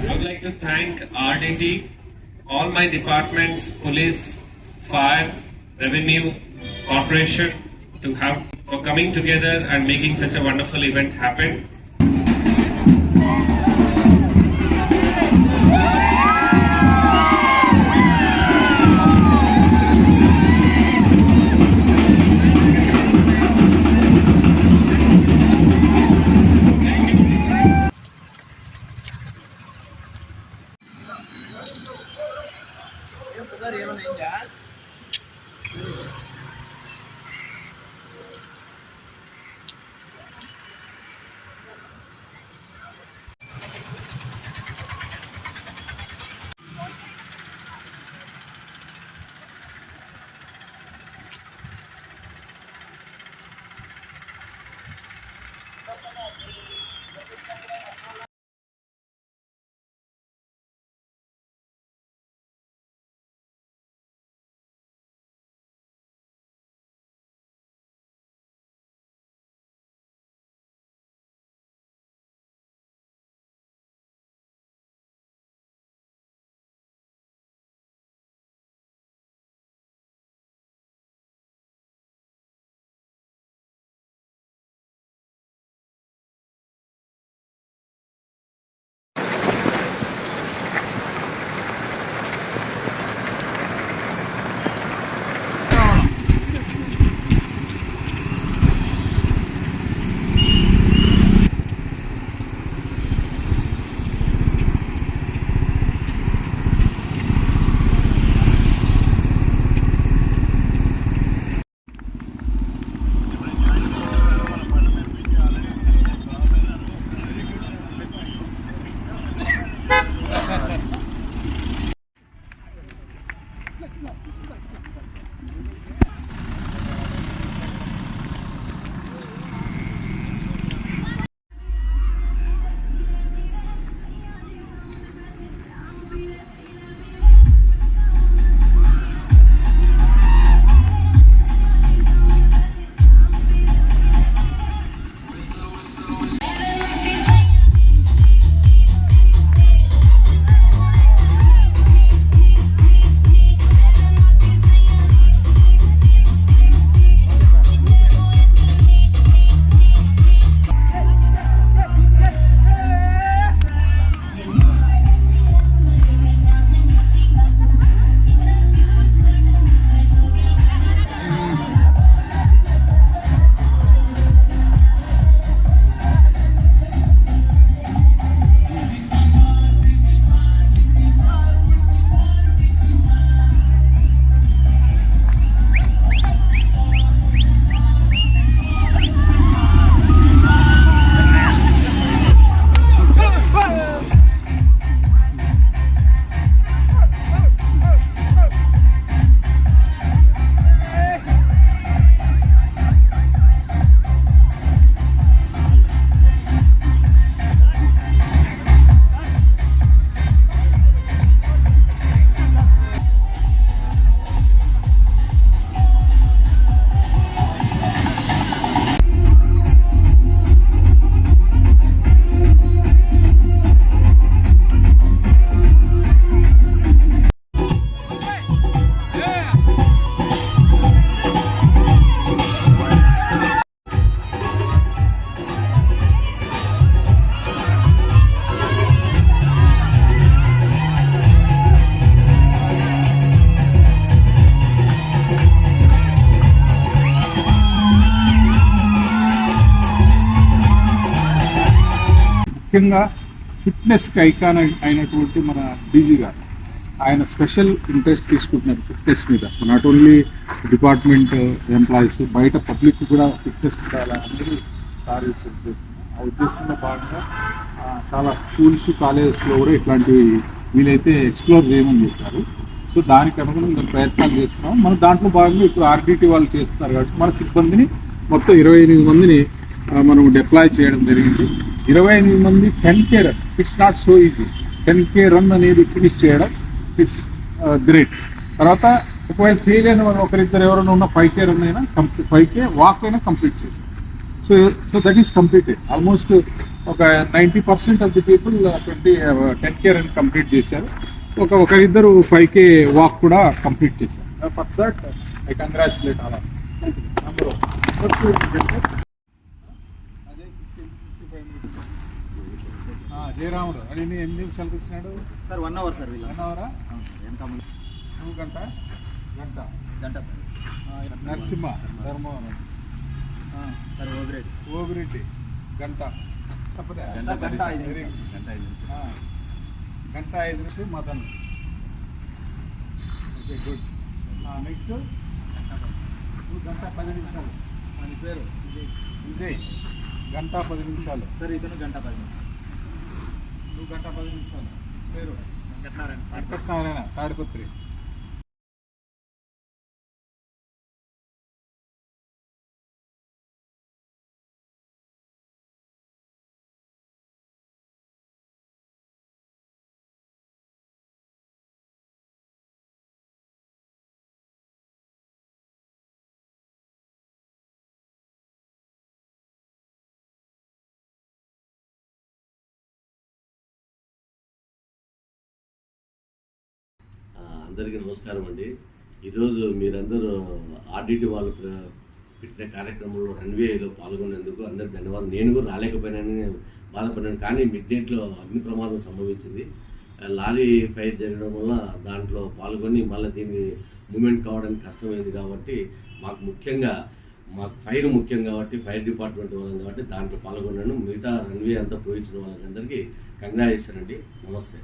I would like to thank RDT, all my departments, police, fire, revenue, corporation, for coming together and making such a wonderful event happen. ముఖ్యంగా ఫిట్నెస్కి icon అయినటువంటి మన DG గారు ఆయన special interest తీసుకుంటున్నారు fitness మీద. Not only department employees, బయట public కూడా fitness ఉండాలనేది సార్ చేస్తున్నారు. ఆ ఉద్దేశంలో భాగంగా చాలా స్కూల్స్, కాలేజెస్లో కూడా ఇట్లాంటివి వీలైతే ఎక్స్ప్లోర్ చేయమని చెప్పారు. సో దానికి అనుగుణంగా ప్రయత్నాలు చేస్తున్నాం. మన దాంట్లో భాగంగా ఇప్పుడు ఆర్డిటి వాళ్ళు చేస్తున్నారు కాబట్టి మన సిబ్బందిని మొత్తం 28 మందిని మనం డిప్లాయ్ చేయడం జరిగింది. 28 మంది 10K run. It's not so easy. 10K run అనేది ఫినిష్ చేయడం ఇట్స్ గ్రేట్. తర్వాత ఒకవేళ చేయలేని వాళ్ళు ఒకరిద్దరు ఎవరైనా ఉన్న 5K రన్ అయినా 5K వాక్ అయినా కంప్లీట్ చేశారు. So so that is completed almost ఒక 90% of the people 10K run complete చేశారు. ఒకరిద్దరు 5K వాక్ కూడా కంప్లీట్ చేశారు. For that I congratulate all of number Jayaramudu అని ఎన్ని నిమిషాలకు వచ్చినాడు సార్ 1 అవర్ సార్. 1 అవరా ఎంత గంట గంట గంట సార్. నరసింహ ధర్మవరం సార్ ఓగిరెడ్డి గంట తప్పదే గంట 5 వెరీ గుడ్. గంట 5 నిమిషం మదన్. Okay good. నెక్స్ట్ నువ్వు గంట 10 నిమిషాలు. నీ పేరు విజయ్. గంట 10 నిమిషాలు. సార్ ఇతను గంట 10 నిమిషాలు. నువ్వు గంట 10 నిమిషాలు. పేరు వెంకటనారాయణ. వెంకటనారాయణ తాడిపత్రి. అందరికీ నమస్కారం అండి. ఈరోజు మీరందరూ ఆర్డిటి వాళ్ళు పెట్టిన కార్యక్రమంలో రన్వేలో పాల్గొనేందుకు అందరికి ధన్యవాదాలు. నేను కూడా రాలేకపోయినానని బాధపడినాను, కానీ మిడ్నైట్లో అగ్ని ప్రమాదం సంభవించింది. లారీ ఫైర్ జరగడం వల్ల దాంట్లో పాల్గొని మళ్ళీ దీన్ని మూమెంట్ కావడానికి కష్టమైంది. కాబట్టి మాకు ఫైర్ ముఖ్యం కాబట్టి ఫైర్ డిపార్ట్మెంట్ వాళ్ళం కాబట్టి దాంట్లో పాల్గొన్నాను. మిగతా రన్వే అంతా పోయించిన వాళ్ళందరికీ కంగ్రాచులేషన్ అండి. నమస్తే.